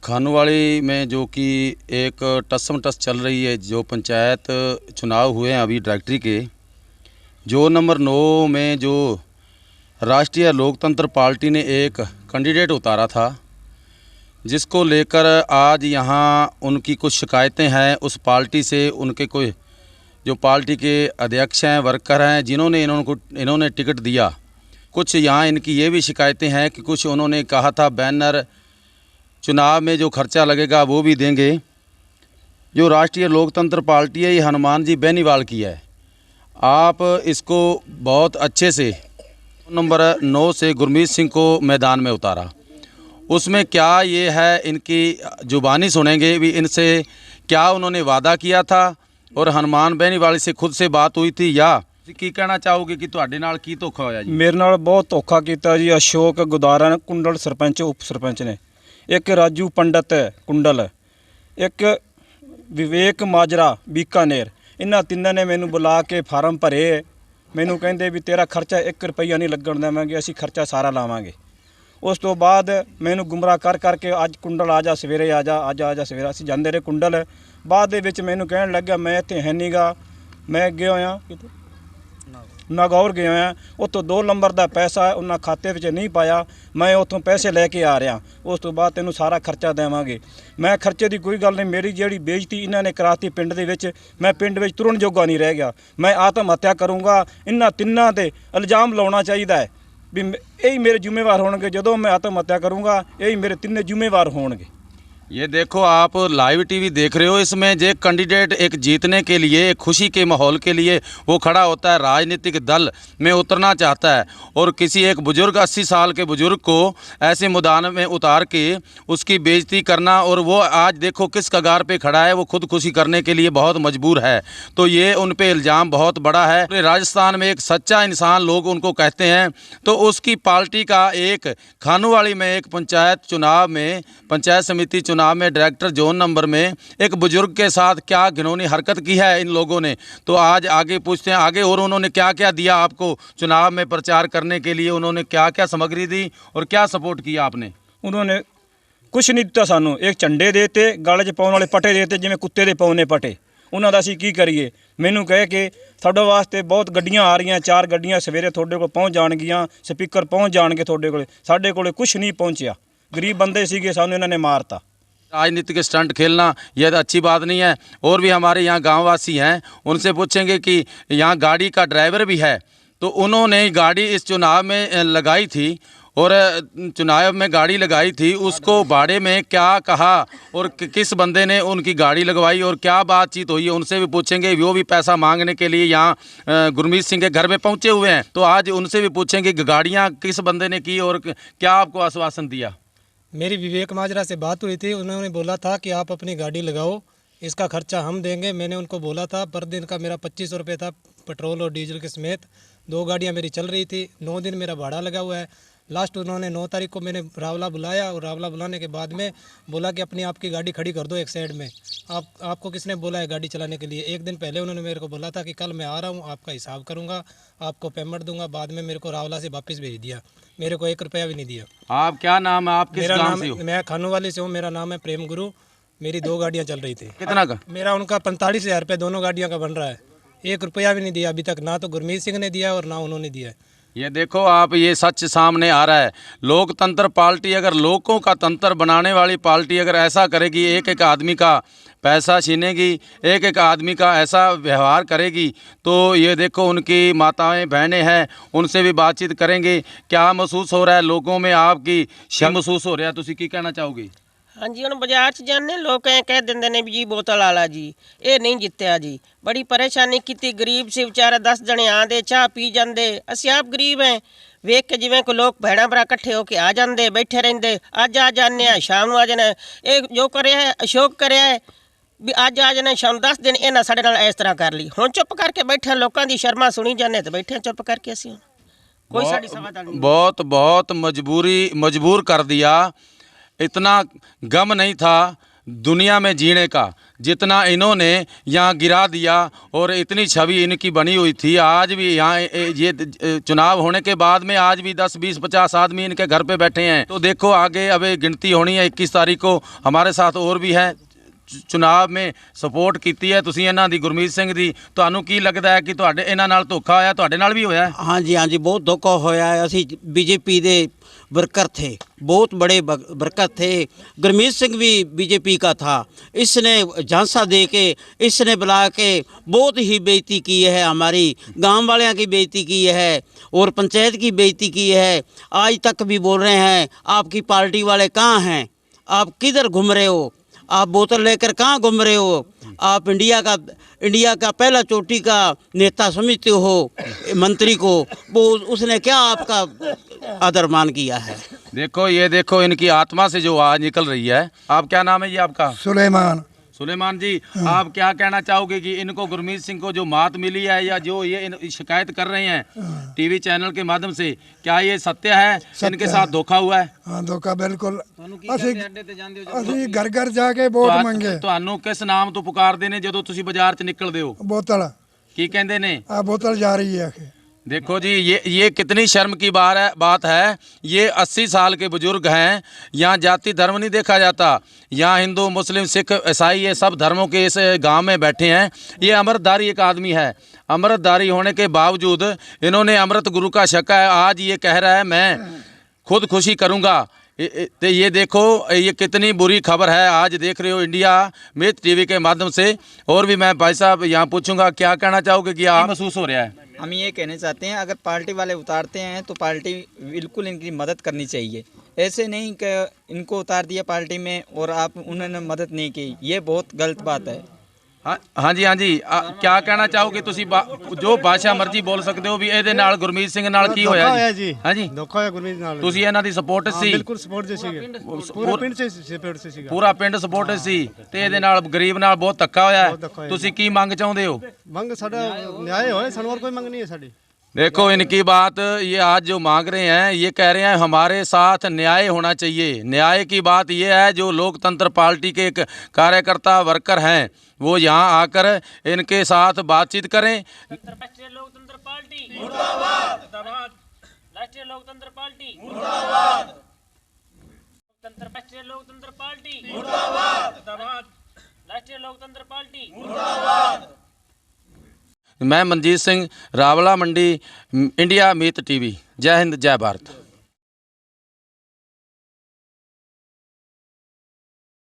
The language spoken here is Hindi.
खानोवाली में जो कि एक टसम टस चल रही है, जो पंचायत चुनाव हुए हैं अभी डायरेक्टरी के, जो नंबर 9 में जो राष्ट्रीय लोकतंत्र पार्टी ने एक कैंडिडेट उतारा था, जिसको लेकर आज यहाँ उनकी कुछ शिकायतें हैं उस पार्टी से। उनके कोई जो पार्टी के अध्यक्ष हैं, वर्कर हैं, जिन्होंने इन्होंने टिकट दिया, कुछ यहाँ इनकी ये भी शिकायतें हैं कि कुछ उन्होंने कहा था बैनर चुनाव में जो खर्चा लगेगा वो भी देंगे। जो राष्ट्रीय लोकतंत्र पार्टी है ये हनुमान जी बेनीवाल की है। आप इसको बहुत अच्छे से नंबर 9 से गुरमीत सिंह को मैदान में उतारा। उसमें क्या ये है, इनकी जुबानी सुनेंगे भी, इनसे क्या उन्होंने वादा किया था और हनुमान बेनीवाल से खुद से बात हुई थी, या की कहना चाहोगे कि ਤੁਹਾਡੇ ਨਾਲ ਕੀ ਧੋਖਾ ਹੋਇਆ ਜੀ? मेरे नाल बहुत धोखा किया जी। अशोक गुदारा कुंडल सरपंच उप सरपंच ने, एक राजू पंडित कुंडल, एक विवेक माजरा बीकानेर, इन्हां तिन्नां ने मैनू बुला के फार्म भरे। मैनू कहंदे भी तेरा खर्चा 1 रुपया नहीं लगन देवांगे, असीं खर्चा सारा लावांगे। उस तो बाद मैनू गुमराह कर करके अज कुंडल आ जा सवेरे, आ जा अज आ जा सवेरे, असीं जांदे रहे कुंडल। बाद दे विच मैनू कहण लग्या मैं इत्थे है नहीं गा, मैं गया होया किते नागौर गया होया, उत्तों 2 नंबर का पैसा उन्होंने खाते में नहीं पाया, मैं उत्थों पैसे लैके आ रहा। उस तो बाद तेनों सारा खर्चा देवांगे। मैं खर्चे की कोई गल नहीं, मेरी जिहड़ी बेइज्जती इन्होंने कराती पिंड दे विच, मैं पिंड विच तुरन जोगा नहीं रह गया। मैं आत्म हत्या करूँगा। इन्हां तिन्नां ते इल्जाम लाउणा चाहिदा है भी यही मेरे जिम्मेवार होणगे। जदों मैं आत्म हत्या करूँगा यही मेरे तिन्ने जिम्मेवार होणगे। ये देखो, आप लाइव टीवी देख रहे हो। इसमें जो कैंडिडेट एक जीतने के लिए, एक खुशी के माहौल के लिए वो खड़ा होता है, राजनीतिक दल में उतरना चाहता है, और किसी एक बुजुर्ग 80 साल के बुजुर्ग को ऐसे मैदान में उतार के उसकी बेइज्जती करना, और वो आज देखो किस कगार पे खड़ा है, वो खुदकुशी करने के लिए बहुत मजबूर है। तो ये उन पे इल्ज़ाम बहुत बड़ा है। पूरे राजस्थान में एक सच्चा इंसान लोग उनको कहते हैं। तो उसकी पार्टी का एक खानोवाली में एक पंचायत चुनाव में, पंचायत समिति चुनाव में डायरेक्टर जोन नंबर में एक बुजुर्ग के साथ क्या घिनौनी हरकत की है इन लोगों ने। तो आज आगे पूछते हैं आगे, और उन्होंने क्या क्या दिया आपको चुनाव में प्रचार करने के लिए, उन्होंने क्या क्या सामग्री दी और क्या सपोर्ट किया आपने? उन्होंने कुछ नहीं दिता सानू, एक झंडे देते, गल च पाउण वाले पटे देते, जिवें कुत्ते दे पाउने पटे। उन्हां दा असीं की करिए? मैनू कहे कि तुहाडे वास्ते बहुत गड्डियां आ रही, 4 गड्डियां सवेरे तुहाडे कोल पहुँच जाणगियां, स्पीकर पहुँच जाणगे तुहाडे कोल। साडे कोल कुछ नहीं पहुँचिया, गरीब बंदे सीगे, सानू इन्हां ने मारता। राजनीतिक स्टंट खेलना यह अच्छी बात नहीं है। और भी हमारे यहाँ गांववासी हैं, उनसे पूछेंगे कि यहाँ गाड़ी का ड्राइवर भी है, तो उन्होंने गाड़ी इस चुनाव में लगाई थी, और चुनाव में गाड़ी लगाई थी, उसको भाड़े में क्या कहा और किस बंदे ने उनकी गाड़ी लगवाई और क्या बातचीत हुई है, उनसे भी पूछेंगे। वो भी पैसा मांगने के लिए यहाँ गुरमीत सिंह के घर में पहुँचे हुए हैं, तो आज उनसे भी पूछेंगे कि गाड़ियाँ किस बंदे ने की और क्या आपको आश्वासन दिया। मेरी विवेक माजरा से बात हुई थी, उन्होंने बोला था कि आप अपनी गाड़ी लगाओ, इसका खर्चा हम देंगे। मैंने उनको बोला था, पर दिन का मेरा 2500 रुपये था, पेट्रोल और डीजल के समेत। 2 गाड़ियां मेरी चल रही थी, 9 दिन मेरा भाड़ा लगा हुआ है। लास्ट उन्होंने 9 तारीख को मैंने रावला बुलाया, और रावला बुलाने के बाद में बोला कि अपनी आपकी गाड़ी खड़ी कर दो एक साइड में। आपको किसने बोला है गाड़ी चलाने के लिए? एक दिन पहले उन्होंने मेरे को बोला था कि कल मैं आ रहा हूँ, आपका हिसाब करूँगा, आपको पेमेंट दूंगा। बाद में मेरे को रावला से वापस भेज दिया, मेरे को 1 रुपया भी नहीं दिया। आप क्या नाम है? आप किस गांव से हो? मैं खानोवाली से हूँ, मेरा नाम है प्रेम गुरु। मेरी 2 गाड़ियाँ चल रही थी। कितना का? मेरा उनका 45,000 रुपये दोनों गाड़ियों का बन रहा है। 1 रुपया भी नहीं दिया अभी तक, ना तो गुरमीत सिंह ने दिया और ना उन्होंने दिया। ये देखो आप, ये सच सामने आ रहा है। लोकतंत्र पार्टी अगर लोगों का तंत्र बनाने वाली पार्टी अगर ऐसा करेगी, एक एक आदमी का पैसा छीनेगी, एक एक आदमी का ऐसा व्यवहार करेगी, तो ये देखो उनकी माताएं बहनें हैं, उनसे भी बातचीत करेंगे। क्या महसूस हो रहा है लोगों में? आपकी क्या महसूस हो रहा है? तुसी की कहना चाहोगे? हाँ जी, हम बाजार च जाने लोग कह देंगे ने भी जी बोतल आला जी, ये नहीं जितया जी। बड़ी परेशानी की, गरीब से बेचारा 10 जने आते चाह पी जाते। असीं आप गरीब हैं, वेख के जिवें को लोग भैड़ा भरा इकट्ठे होके आ जाते, बैठे रहते। अज आ जाने, शाम आ जाना। ये जो करे है अशोक करे है भी अज आ जाने, शाम 10 दिन इन्हें साढ़े नाल इस तरह कर ली। हुण चुप करके बैठे, लोगों की शर्मा सुनी जाने तो बैठे चुप करके। असीं कोई साड़ी समाधान नहीं। बहुत मजबूर कर दिया। इतना गम नहीं था दुनिया में जीने का, जितना इन्होंने यहाँ गिरा दिया और इतनी छवि इनकी बनी हुई थी, आज भी यहाँ ये चुनाव होने के बाद में आज भी 10, 20, 50 आदमी इनके घर पे बैठे हैं। तो देखो आगे अब गिनती होनी है 21 तारीख को। हमारे साथ और भी है चुनाव में ਸਪੋਰਟ ਕੀਤੀ ਹੈ ਤੁਸੀਂ ਇਹਨਾਂ ਦੀ, ਗੁਰਮੀਤ ਸਿੰਘ ਦੀ। ਤੁਹਾਨੂੰ ਕੀ ਲੱਗਦਾ ਹੈ ਕਿ ਤੁਹਾਡੇ ਇਹਨਾਂ ਨਾਲ ਧੋਖਾ ਹੋਇਆ? ਤੁਹਾਡੇ ਨਾਲ ਵੀ ਹੋਇਆ? हाँ जी, हाँ जी, बहुत धोखा होया है। असी बीजेपी दे वर्कर थे, बहुत बड़े वर्कर थे। गुरमीत सिंह भी बीजेपी का था। इसने झांसा दे के, इसने बुला के बहुत ही बेइज्जती की है, हमारी गांव वालियों की बेइज्जती की है और पंचायत की बेइज्जती की है। आज तक भी बोल रहे हैं आपकी पार्टी वाले कहाँ हैं, आप किधर घूम रहे हो, आप बोतल लेकर कहाँ घूम रहे हो, आप इंडिया का पहला चोटी का नेता समझते हो मंत्री को, वो उसने क्या आपका आदर मान किया है? देखो ये देखो इनकी आत्मा से जो आवाज़ निकल रही है। आप क्या नाम है ये आपका? सुलेमान। सुलेमान जी, आप क्या कहना चाहोगे कि इनको, गुरमीत सिंह को जो मात मिली है या जो ये शिकायत कर रहे हैं टीवी चैनल के माध्यम से, क्या ये सत्य है? इनके साथ धोखा हुआ है? हाँ, धोखा बिल्कुल। ਅਸੀਂ घर घर जाके वोट ਮੰਗੇ। ਤੁਹਾਨੂੰ ਕਿਸ ਨਾਮ ਤੋਂ ਪੁਕਾਰਦੇ ਨੇ ਜਦੋਂ ਤੁਸੀਂ ਬਾਜ਼ਾਰ 'ਚ ਨਿਕਲਦੇ ਹੋ? बोतल ਕੀ ਕਹਿੰਦੇ ਨੇ? आ बोतल जा रही है। देखो जी ये कितनी शर्म की बात है। ये 80 साल के बुजुर्ग हैं। यहाँ जाति धर्म नहीं देखा जाता। यहाँ हिंदू, मुस्लिम, सिख, ईसाई, ये सब धर्मों के इस गांव में बैठे हैं। ये अमृतधारी एक आदमी है। अमृतधारी होने के बावजूद इन्होंने अमृत गुरु का छका है। आज ये कह रहा है मैं खुद खुशी करूँगा। तो ये देखो ये कितनी बुरी खबर है। आज देख रहे हो इंडिया मित्र टीवी के माध्यम से। और भी मैं भाई साहब यहाँ पूछूंगा, क्या कहना चाहोगे कि आप महसूस हो रहा है? हम ये कहना चाहते हैं, अगर पार्टी वाले उतारते हैं तो पार्टी बिल्कुल इनकी मदद करनी चाहिए। ऐसे नहीं कि इनको उतार दिया पार्टी में और आप उन्होंने मदद नहीं की, ये बहुत गलत बात है। हाँ जी, हाँ जी, क्या कहना चाहोगे ਤੁਸੀਂ? ਜੋ ਭਾਸ਼ਾ ਮਰਜ਼ੀ ਬੋਲ ਸਕਦੇ ਹੋ ਵੀ ਇਹਦੇ ਨਾਲ ਗੁਰਮੀਤ ਸਿੰਘ ਨਾਲ ਕੀ ਹੋਇਆ ਜੀ? ਹਾਂ ਜੀ, ਧੋਖਾ ਹੋਇਆ ਗੁਰਮੀਤ ਨਾਲ। ਤੁਸੀਂ ਇਹਨਾਂ ਦੀ ਸਪੋਰਟ ਸੀ? ਬਿਲਕੁਲ ਸਪੋਰਟ ਦੇ ਸੀਗੇ, ਪੂਰਾ ਪਿੰਡ ਸੇ ਸਪੋਰਟ ਸੇ ਸੀਗਾ, ਪੂਰਾ ਪਿੰਡ ਸਪੋਰਟ ਸੀ। ਤੇ ਇਹਦੇ ਨਾਲ ਗਰੀਬ ਨਾਲ ਬਹੁਤ ਧੱਕਾ ਹੋਇਆ। ਤੁਸੀਂ ਕੀ ਮੰਗ ਚਾਹੁੰਦੇ ਹੋ? ਮੰਗ ਸਾਡਾ ਨਿਆਂ ਹੋਏ, ਸਾਨੂੰ ਹੋਰ ਕੋਈ ਮੰਗ ਨਹੀਂ ਹੈ ਸਾਡੀ। देखो इनकी बात, ये आज जो मांग रहे हैं, ये कह रहे हैं हमारे साथ न्याय होना चाहिए। न्याय की बात ये है, जो लोकतंत्र पार्टी के कार्यकर्ता वर्कर हैं वो यहाँ आकर इनके साथ बातचीत करें। राष्ट्रीय लोकतंत्र पार्टी मुर्दाबाद, राष्ट्रीय लोकतंत्र पार्टी मुर्दाबाद, राष्ट्रीय लोकतंत्र पार्टी मुर्दाबाद, राष्ट्रीय लोकतंत्र पार्टी मुर्दाबाद। मैं मनजीत सिंह, रावला मंडी, इंडिया मित्र टीवी। जय हिंद, जय भारत।